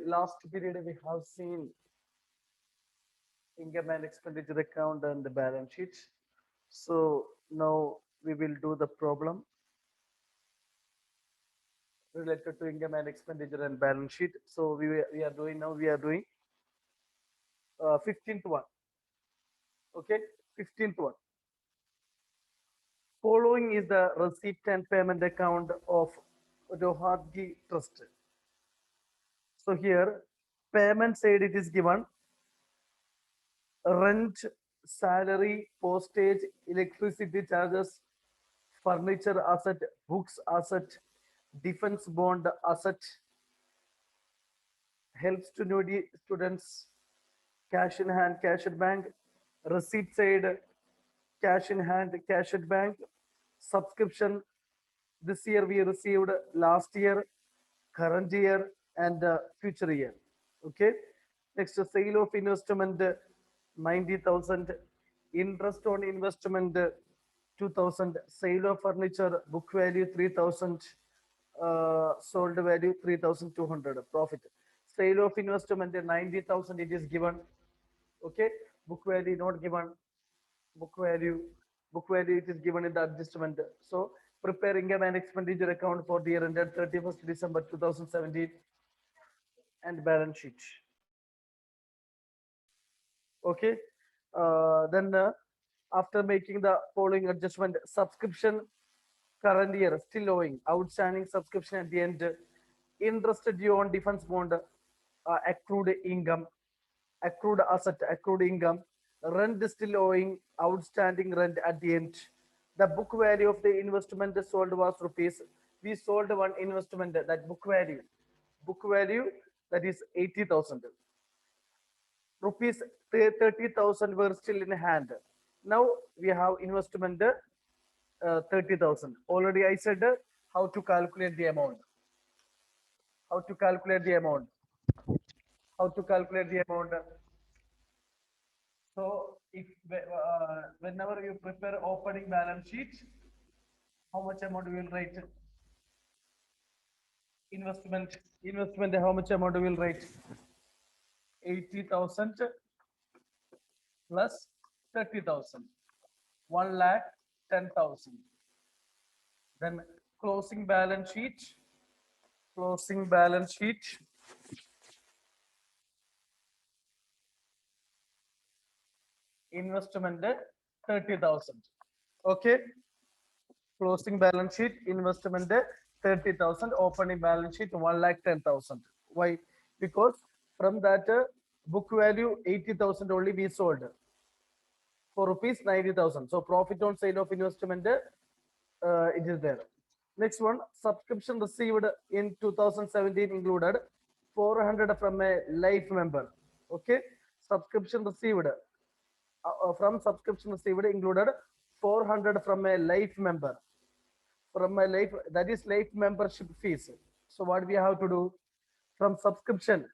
Last period we have seen income and expenditure account and the balance sheet. So now we will do the problem related to income and expenditure and balance sheet. So we are doing now, we are doing 15th one. Okay, 15th one. Following is the receipt and payment account of Rohatgi Trust. So here, payment side it is given rent, salary, postage, electricity charges, furniture asset, books asset, defense bond asset, helps to needy students, cash in hand, cash at bank, receipt side, cash in hand, cash at bank, subscription. This year we received, last year, current year, and future year. Okay. Next, sale of investment 90,000, interest on investment 2,000, sale of furniture book value 3,000, sold value 3,200 profit. Sale of investment 90,000 it is given. Okay, book value not given. Book value, book value it is given in the adjustment. So prepare income and expenditure account for the year ended 31st December 2017 and balance sheet. Okay, then after making the following adjustment, subscription current year still owing, outstanding subscription at the end, interest due on defense bond, accrued income, accrued asset, accrued income, rent still owing, outstanding rent at the end. The book value of the investment sold was rupees. We sold one investment, that book value that is 80,000. Rupees 30,000 were still in hand. Now we have investment 30,000. Already I said how to calculate the amount. How to calculate the amount. How to calculate the amount. So if whenever you prepare opening balance sheet, how much amount you will write? Investment, how much amount you will write? 80,000 plus 30,000. 1 lakh 10,000. Then closing balance sheet. Closing balance sheet. Investment 30,000. Okay. Closing balance sheet, investment 30,000, opening balance sheet 1 lakh 10,000. Why? Because from that book value 80,000 only we sold for rupees 90,000. So profit on sale of investment it is there. Next one, subscription received in 2017 included 400 from a life member. Okay, subscription received from subscription received included 400 from a life member. From my life, that is life membership fees. So what we have to do? From subscription,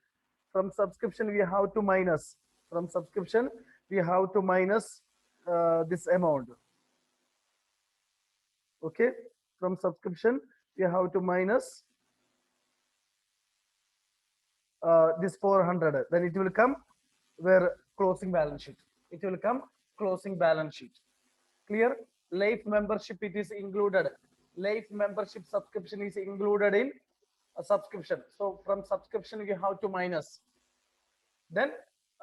we have to minus. From subscription we have to minus this amount. Okay, from subscription we have to minus this 400. Then it will come where closing balance sheet. It will come closing balance sheet. Clear? Life membership it is included. Life membership subscription is included in a subscription. So from subscription we have to minus. Then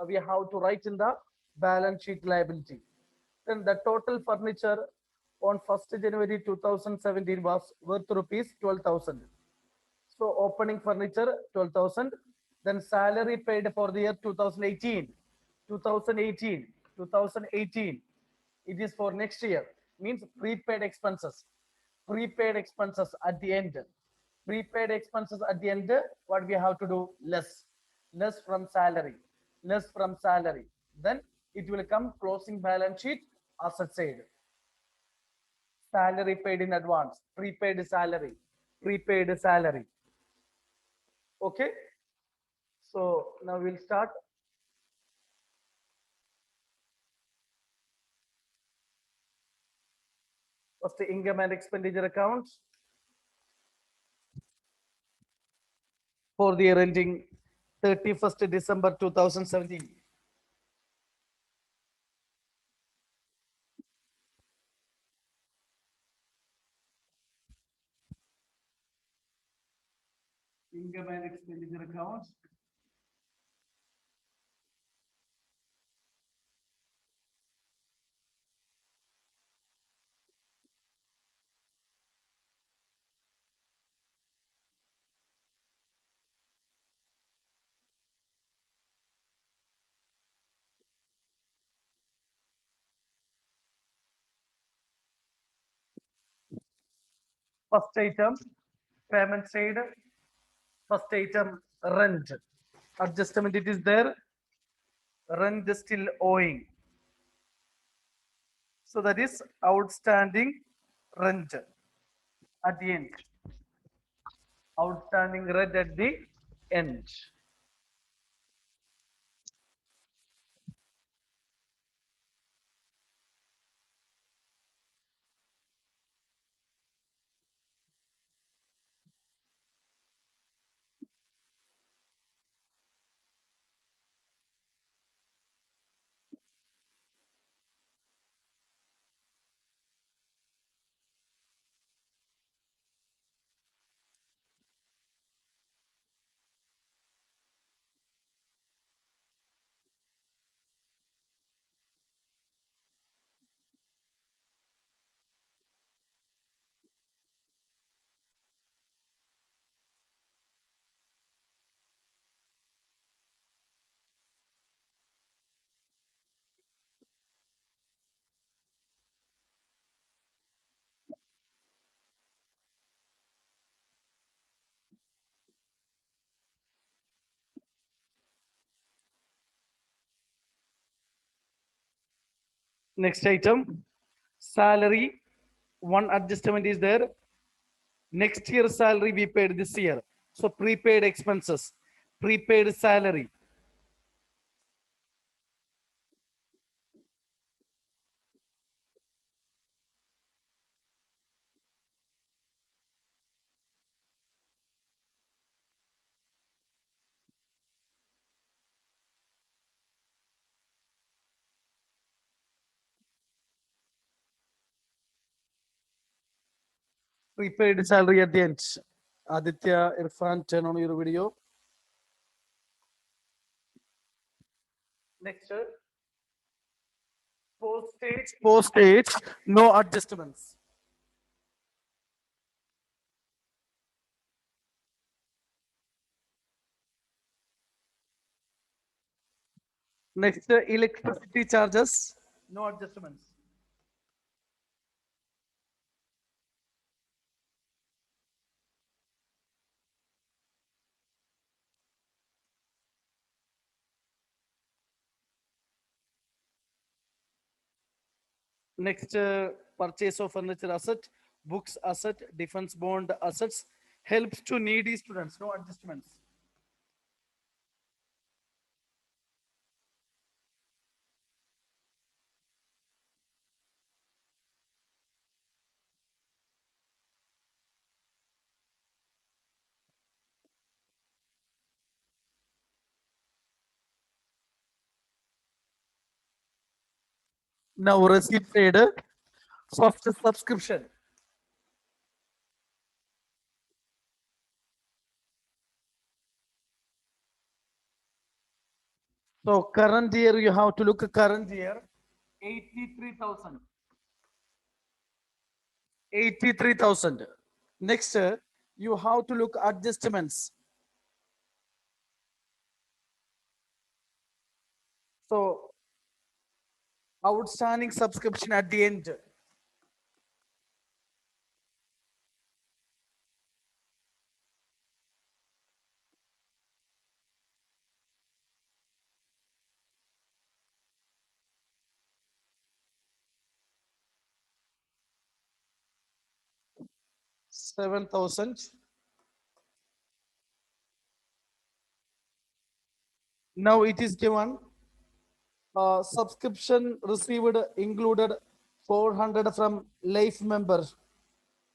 we have to write in the balance sheet liability. Then the total furniture on 1st January 2017 was worth rupees 12,000. So opening furniture 12,000. Then salary paid for the year 2018. 2018. 2018. It is for next year. Means prepaid expenses. Prepaid expenses at the end. Prepaid expenses at the end. What we have to do? Less. Less from salary. Less from salary. Then it will come closing balance sheet asset side. Salary paid in advance. Prepaid salary. Prepaid salary. Okay. So now we'll start. First, the income and expenditure accounts for the year ending 31st December 2017. Income and expenditure accounts. First item, payment side. First item, rent. Adjustment it is there. Rent is still owing. So that is outstanding rent at the end. Outstanding rent at the end. Next item, salary. One adjustment is there. Next year salary we paid this year. So prepaid expenses, prepaid salary. Prepaid salary at the end. Aditya, Irfan, turn on your video. Next, postage, no adjustments. Next, electricity charges, no adjustments. Next, purchase of furniture asset, books asset, defense bond assets, helps to needy students, no adjustments. Now receipt paid, first subscription. So current year, you have to look at current year, 83,000. 83,000. Next, you have to look adjustments. So outstanding subscription at the end. $7,000. Now it is given subscription received included 400 from life member.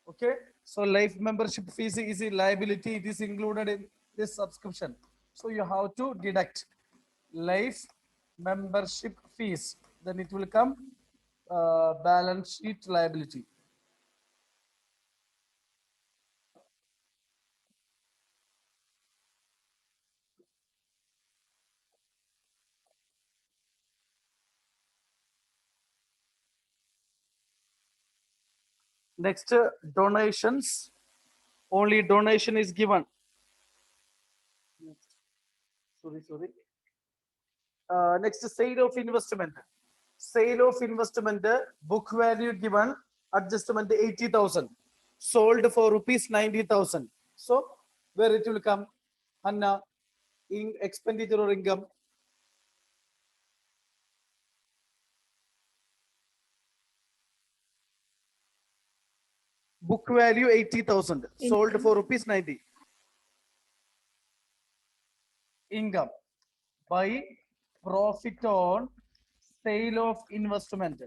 Okay, so life membership fees is a liability. It is included in this subscription. So you have to deduct life membership fees. Then it will come balance sheet liability. Next, donations. Only donation is given. Sorry. Next, sale of investment. Sale of investment, book value given, adjustment 80,000. Sold for rupees 90,000. So, where it will come? Anna, in expenditure or income? Book value 80,000. Sold for rupees 90. Income by profit on sale of investment.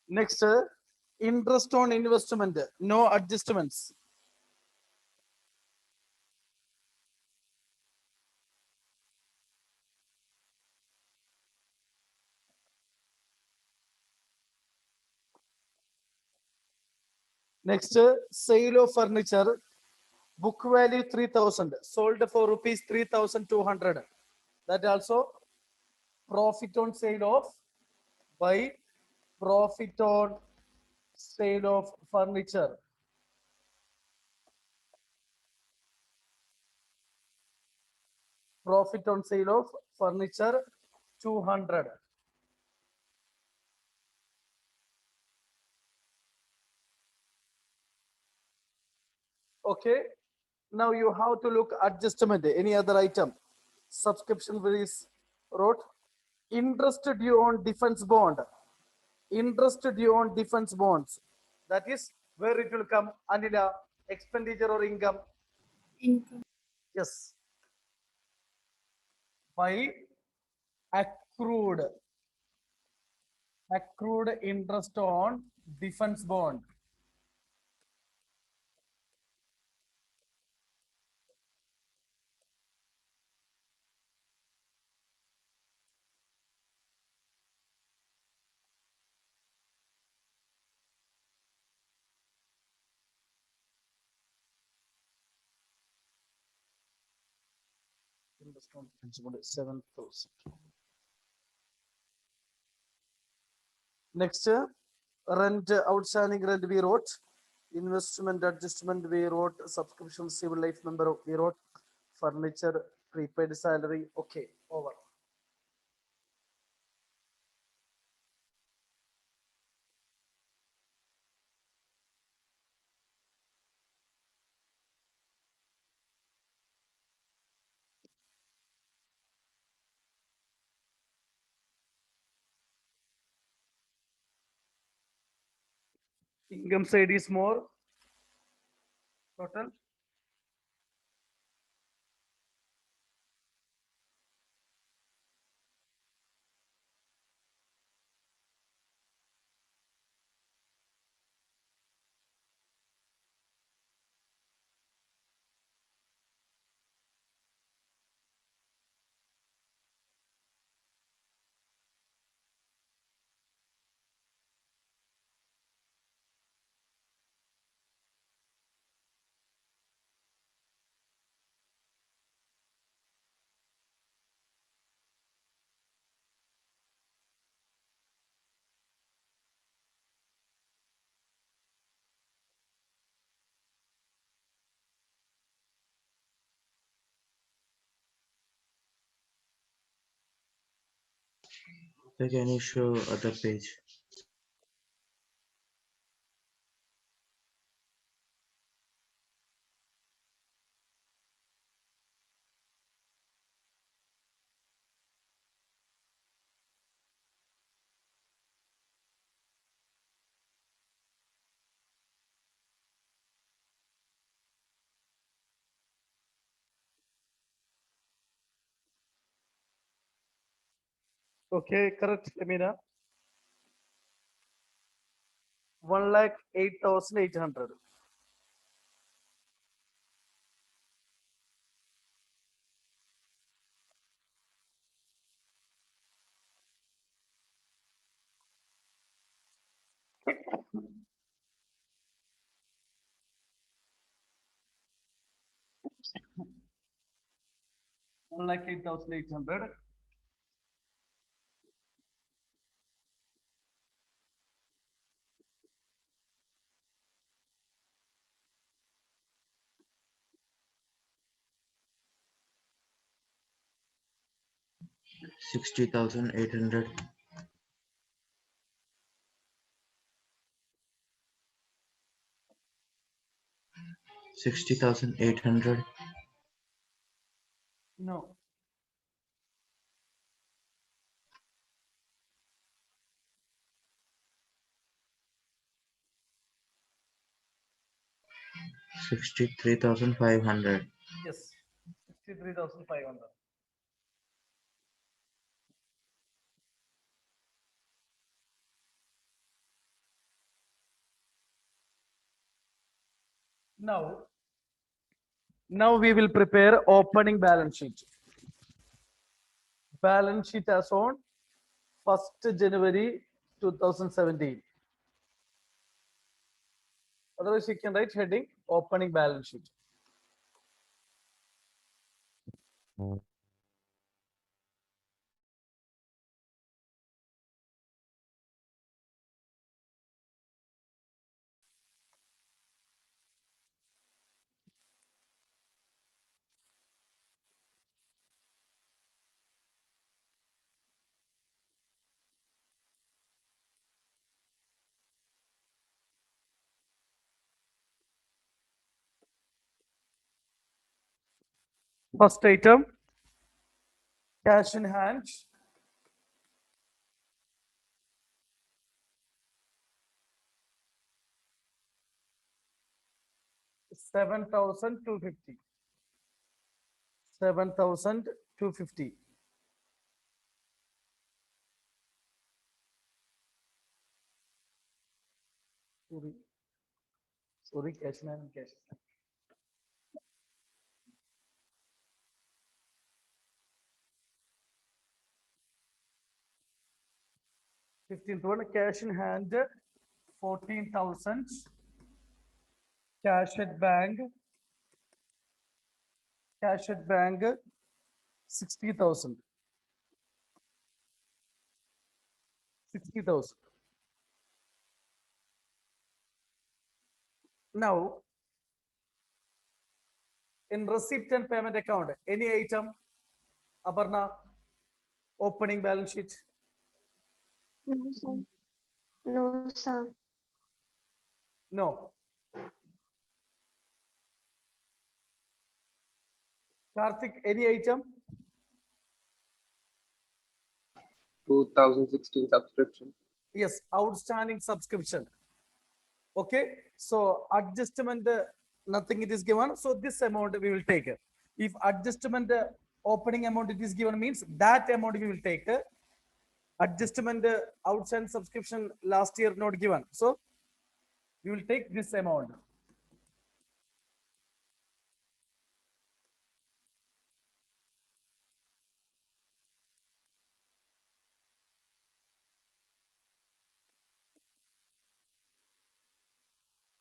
Next, interest on investment, no adjustments. Next, sale of furniture, book value 3,000, sold for rupees 3,200. That also profit on sale of by profit on sale of furniture. Profit on sale of furniture 200. Okay. Now you have to look adjustment. Any other item? Subscription fees wrote. Interest due on defense bond. Interest due on defense bonds. That is where it will come. Anila, expenditure or income? Income. Yes. By accrued. Accrued interest on defense bond. Interest on defense bond 7,000. Next, rent, outstanding rent we wrote. Investment adjustment we wrote. Subscription civil life member we wrote. Furniture, prepaid salary. Okay, over. Income side is more. Total. So can you show other page? Okay, correct, Amina. 1,08,800. One lakh 8,800. $60,800. 60,800. No. 63,500. Yes. 63,500. Now, now we will prepare opening balance sheet. Balance sheet as on 1st January 2017. Otherwise, you can write heading opening balance sheet. First item, cash in hand, 7,250. 7,250. Sorry, sorry, cash in hand, cash. 15th one, cash in hand, 14,000. Cash at bank, cash at bank, 60,000. 60,000. Now, in receipt and payment account, any item, Aparna, opening balance sheet, No, sir. No, sir. no. Karthik, any item? 2016 subscription. Yes, outstanding subscription. Okay, so adjustment, nothing it is given. So this amount we will take. If adjustment opening amount it is given means that amount we will take. Adjustment outstanding subscription last year not given. So we will take this amount.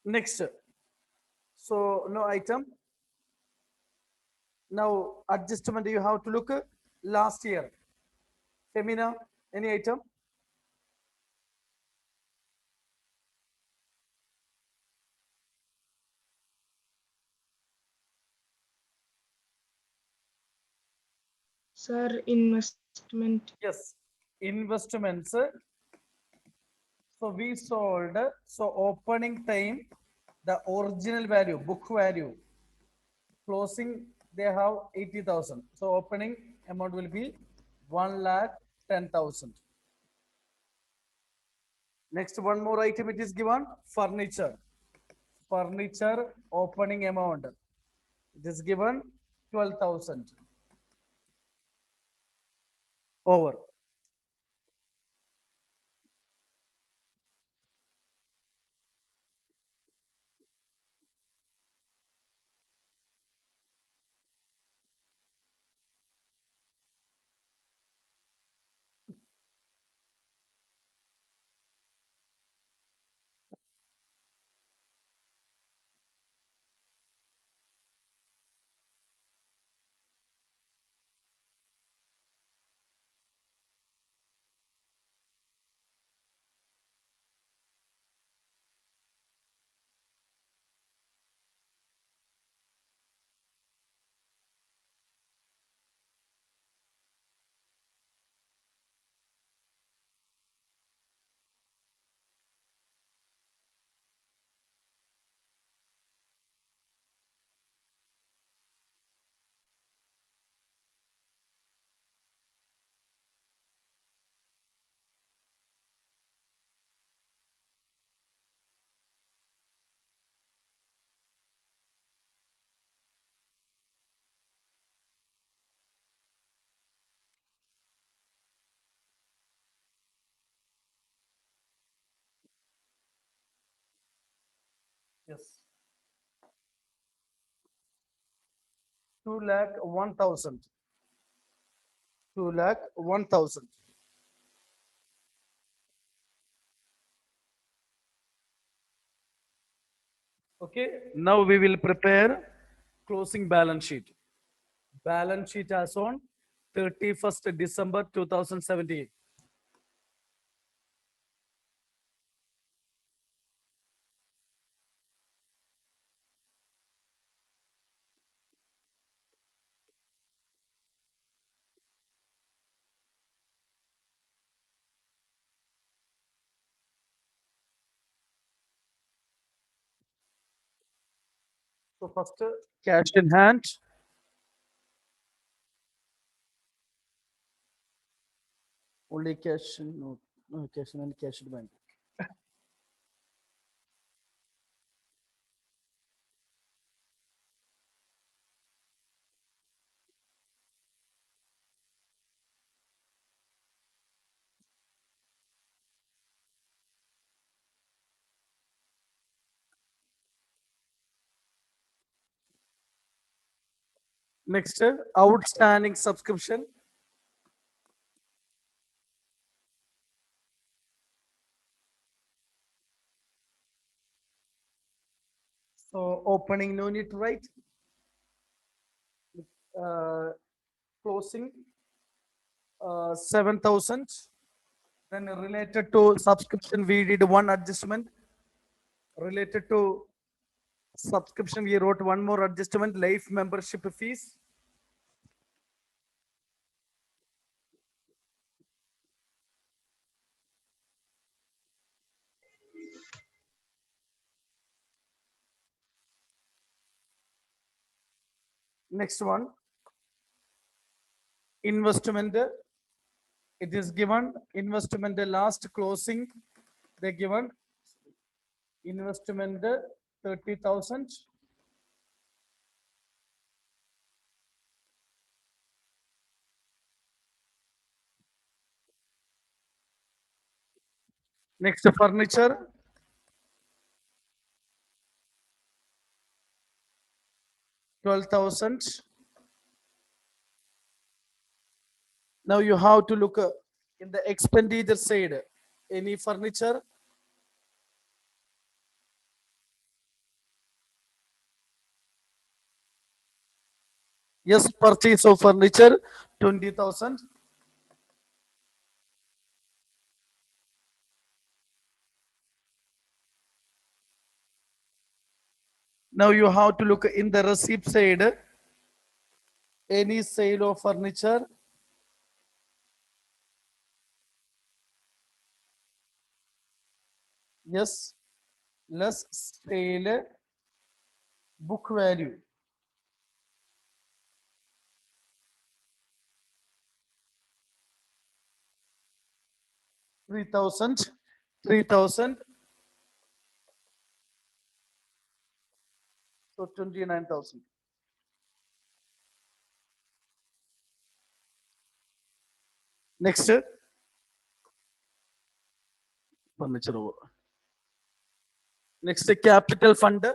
Next, so no item. Now adjustment you have to look last year. Femina, any item? Sir, investment. Yes, investments. So we sold. So opening time, the original value, book value, closing they have 80,000. So opening amount will be 1,10,000. Next, one more item it is given, furniture. Furniture opening amount. It is given 12,000. Over. Yes. 2,01,000. 2,01,000. Okay. Now we will prepare closing balance sheet. Balance sheet as on 31st December 2017. So first cash in hand. Only cash, no cash in hand, cash in bank. Next, outstanding subscription. So opening, no need to write. Uh, Closing, 7,000. Then related to subscription, we did one adjustment. Related to subscription, we wrote one more adjustment, life membership fees. Next one, investment. It is given investment last closing. They given investment 30,000. Next, furniture. 12,000. Now you have to look in the expenditure side. Any furniture? Yes, purchase of furniture 20,000. Now you have to look in the receipt side. Any sale of furniture? Yes, less sale book value. 3,000. 3,000. So 29,000. Next, furniture over. Next, capital fund.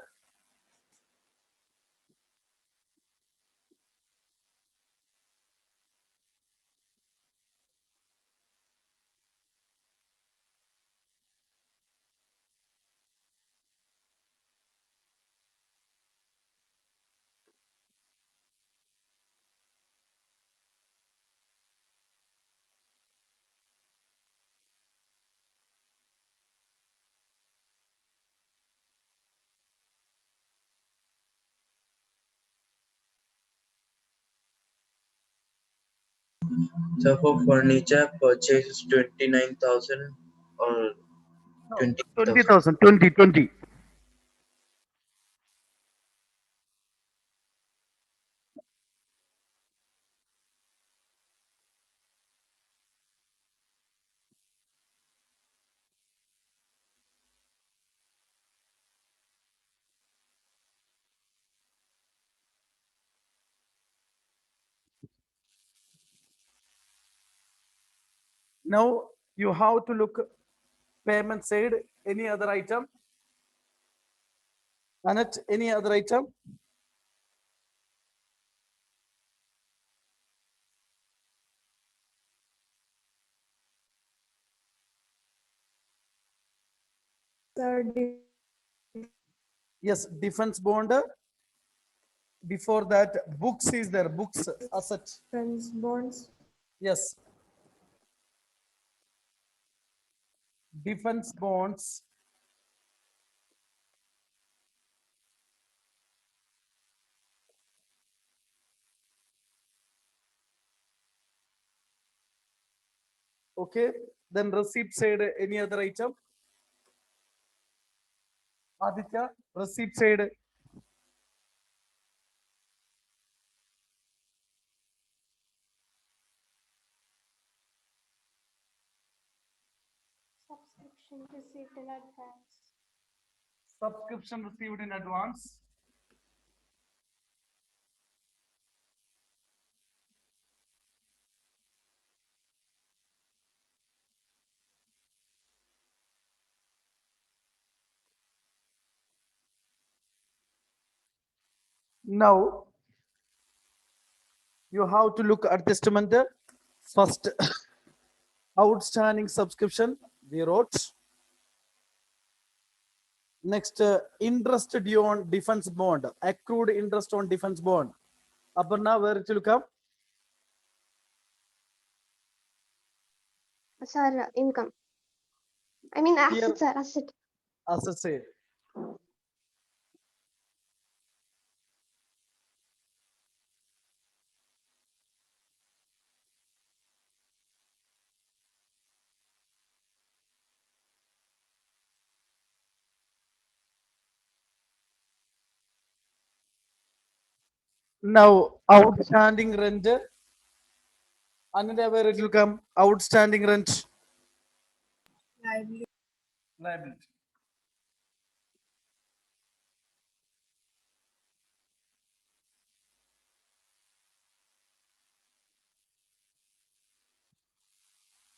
So for furniture purchase is 29,000 or No, 20,000. 20,000. 20, 20. Now you have to look payment side. Any other item? Annette, any other item? Sir, Yes, defense bond. Before that, books is there. Books asset. defense bonds. Yes. Defense bonds. Okay. Then receipt side, any other item? Aditya, receipt side. Subscription received in advance. Subscription received in advance. Now you have to look at testament. First, outstanding subscription we wrote. Next, interest due on defense bond, accrued interest on defense bond. Aparna, where it will come? Sir, income. I mean Here, asset, sir, asset. asset side. Now, outstanding rent. Another where it will come? Outstanding rent. Liability. Liability.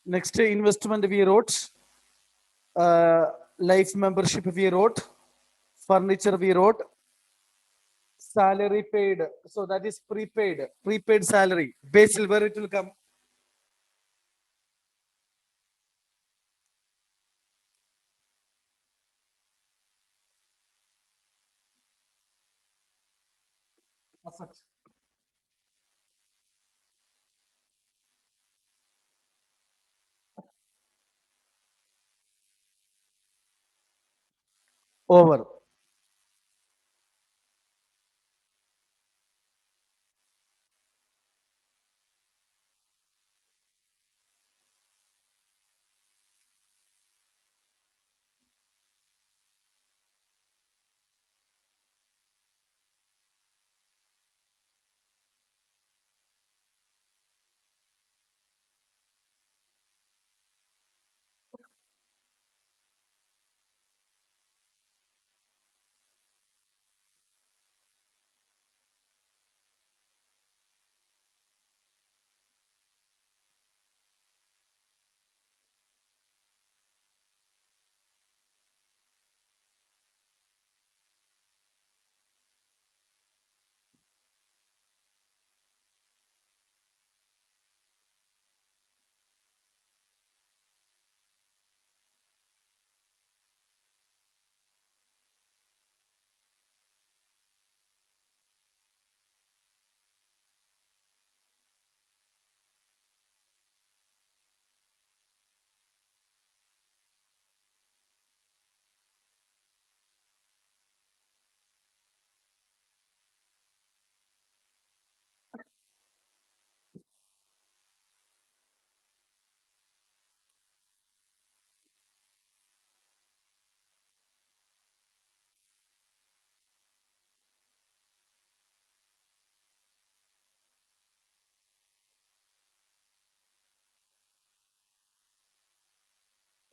Next, investment we wrote. Life membership we wrote. Furniture we wrote. Salary paid. So that is prepaid. Prepaid salary. Basil, where it will come? Asset. Over.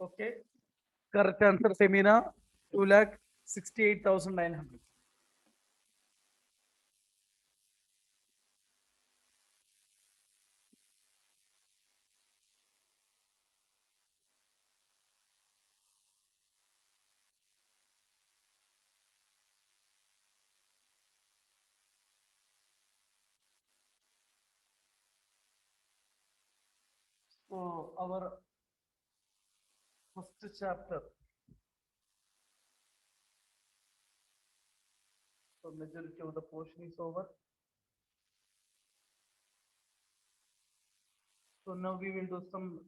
Okay. Correct answer, Femina. 2,68,900. So our first chapter. So majority of the portion is over. So now we will do some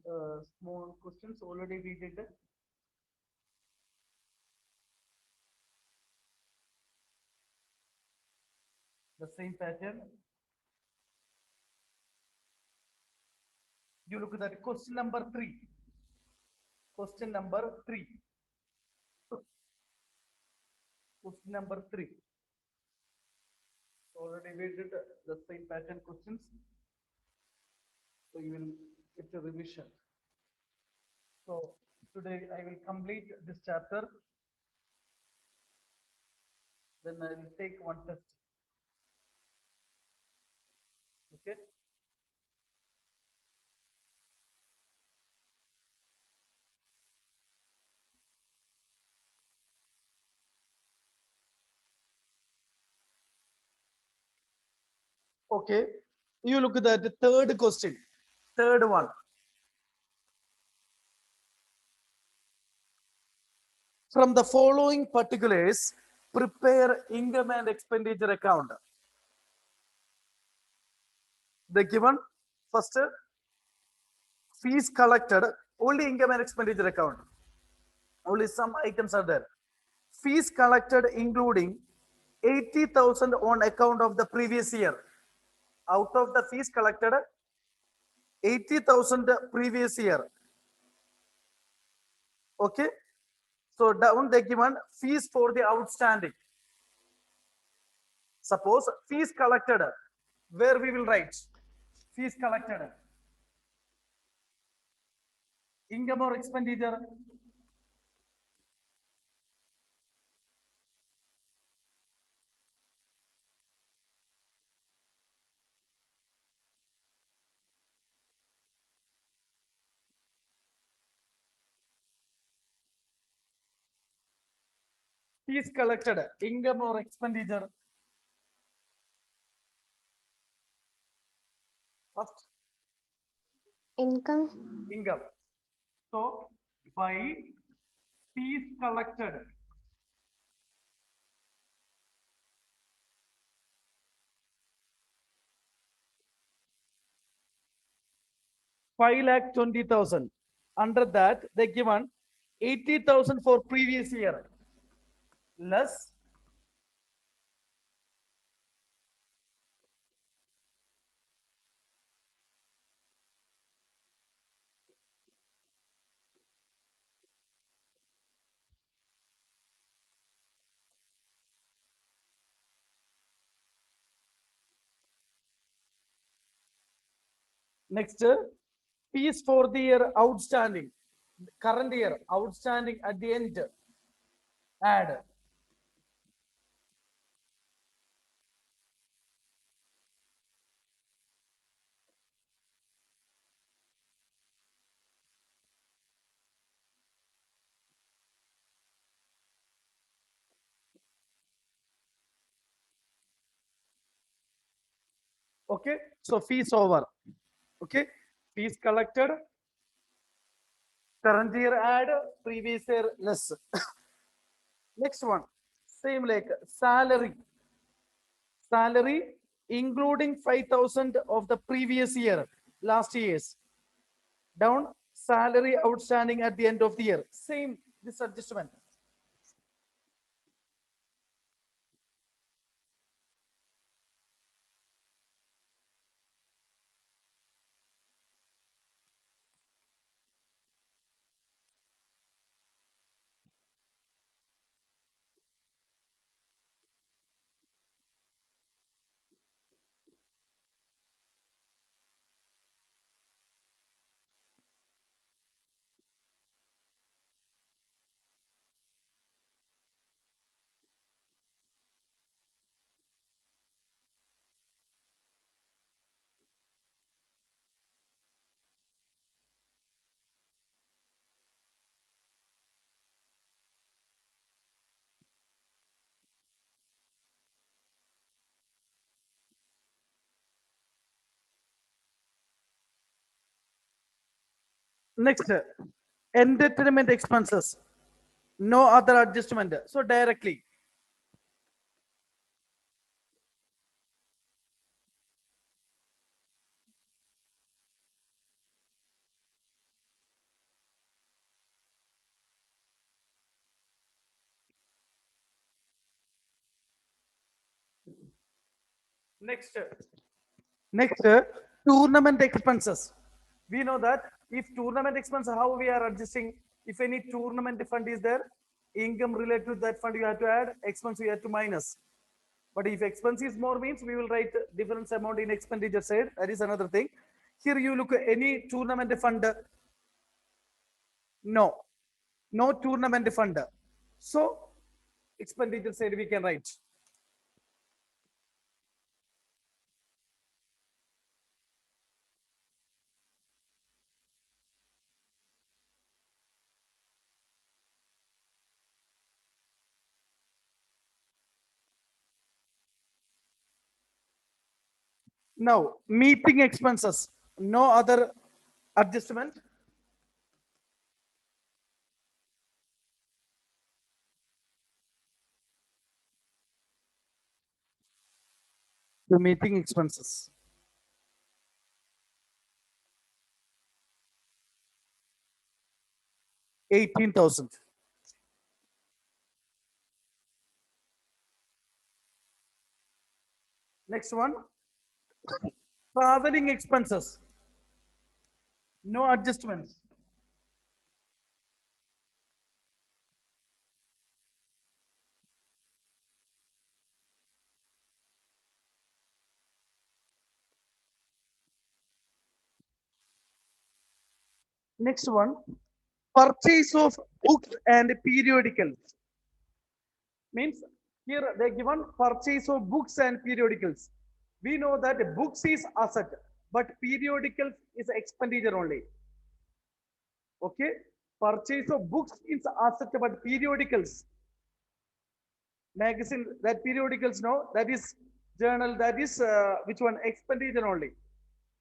small questions. Already we did the same pattern. You look at that question number 3. Question number 3. Question number 3. Already we did the same pattern questions. So you will get a revision. So today I will complete this chapter. Then I will take one test. Okay. Okay. You look at that third question. Third one. From the following particulars, prepare income and expenditure account. The given first fees collected, only income and expenditure account. Only some items are there. Fees collected including 80,000 on account of the previous year. Out of the fees collected, 80,000 previous year. Okay. So down they given fees for the outstanding. Suppose fees collected, where we will write fees collected. Income or expenditure? Fees collected, income or expenditure? First, Income. income. So by fees collected, five lakh 20,000. Under that, they given 80,000 for previous year. Less next fees for the year outstanding, current year outstanding at the end, add. Okay, so fees over. Okay, fees collected, current year add, previous year less. Next one, same like salary. Salary including 5,000 of the previous year, last year's. Down, salary outstanding at the end of the year. Same, this adjustment. Next, entertainment expenses. No other adjustment. So directly. Next, next, tournament expenses. We know that if tournament expense, how we are adjusting, if any tournament fund is there, income related to that fund you have to add, expense you have to minus. But if expense is more means we will write difference amount in expenditure side. That is another thing. Here you look at any tournament fund. No, no tournament fund. So expenditure side we can write. Now meeting expenses. No other adjustment. The meeting expenses. 18,000. Next one, traveling expenses. No adjustments. Next one, purchase of books and periodicals. Means here they given purchase of books and periodicals. We know that books is asset, but periodicals is expenditure only. Okay, purchase of books is asset, but periodicals, magazine, that periodicals, no, that is journal, that is which one, expenditure only,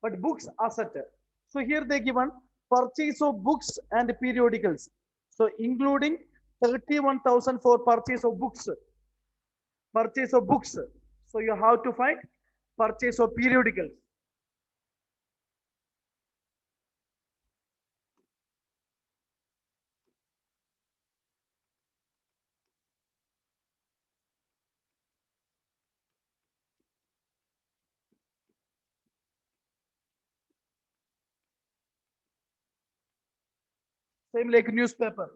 but books asset. So here they given purchase of books and periodicals. So including 31,000 for purchase of books. Purchase of books. So you have to find purchase of periodicals. Same like newspaper.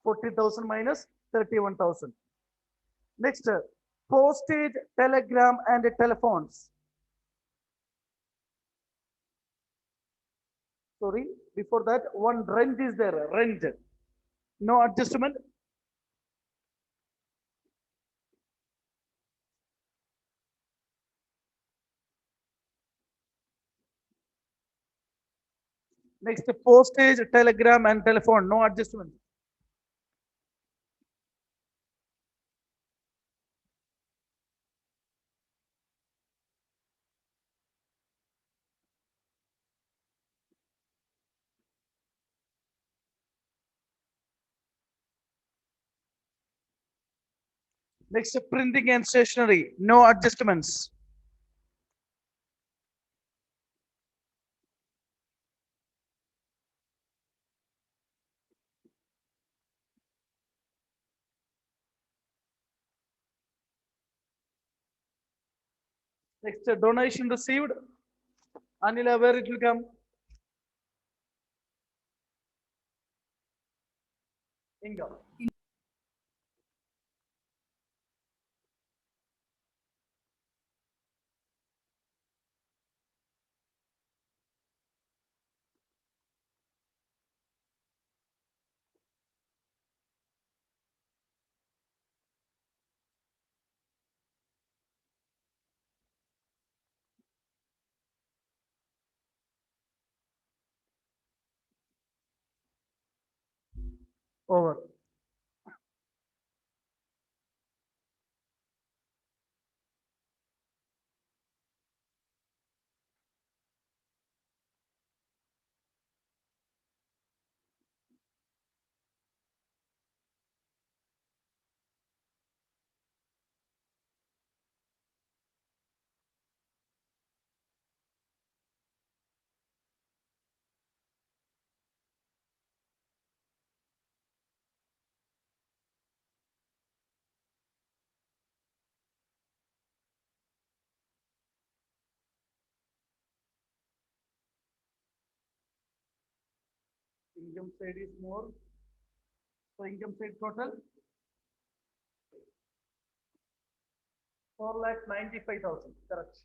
40,000 minus 31,000. Next, postage, telegram, and telephones. Sorry, before that, one rent is there. Rent. No adjustment. Next, postage, telegram, and telephone. No adjustment. Next, printing and stationery. No adjustments. Next, donation received. Anila, where it will come? Income. Over. Income side is more. So income side total 4,95,000. Correct.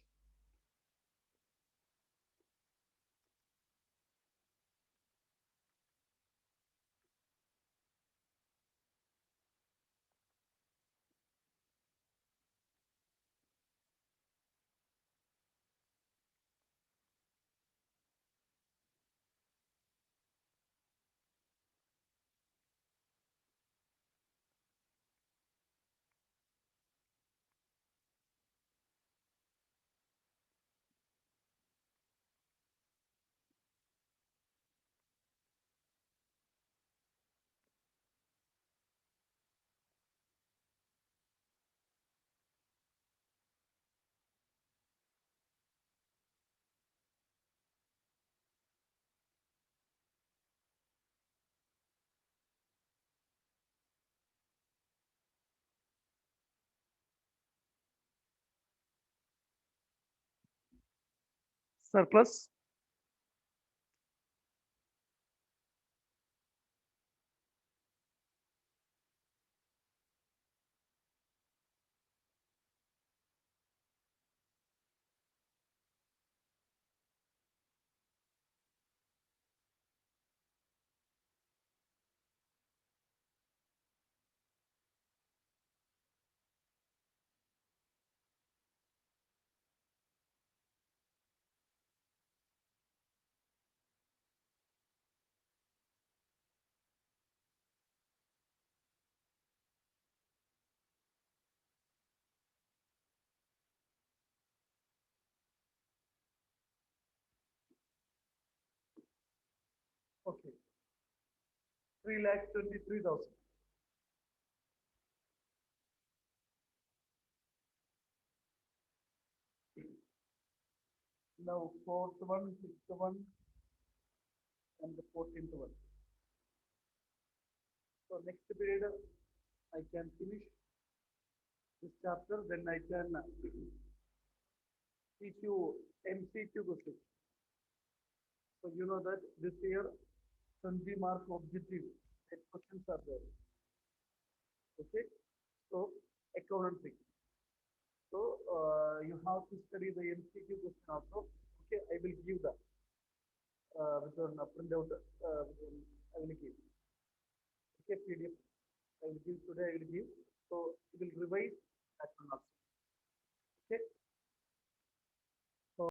Surplus. Okay. 3,23,000. Now fourth one, fifth one, and the 14th one. So next period I can finish this chapter, then I can teach you MCQ questions. So you know that this year 20 mark objective questions are there. Okay. So accountancy. So you have to study the MCQ question also. Okay, I will give the with one printout. I will give. Okay, PDF. I will give today. I will give. So you will revise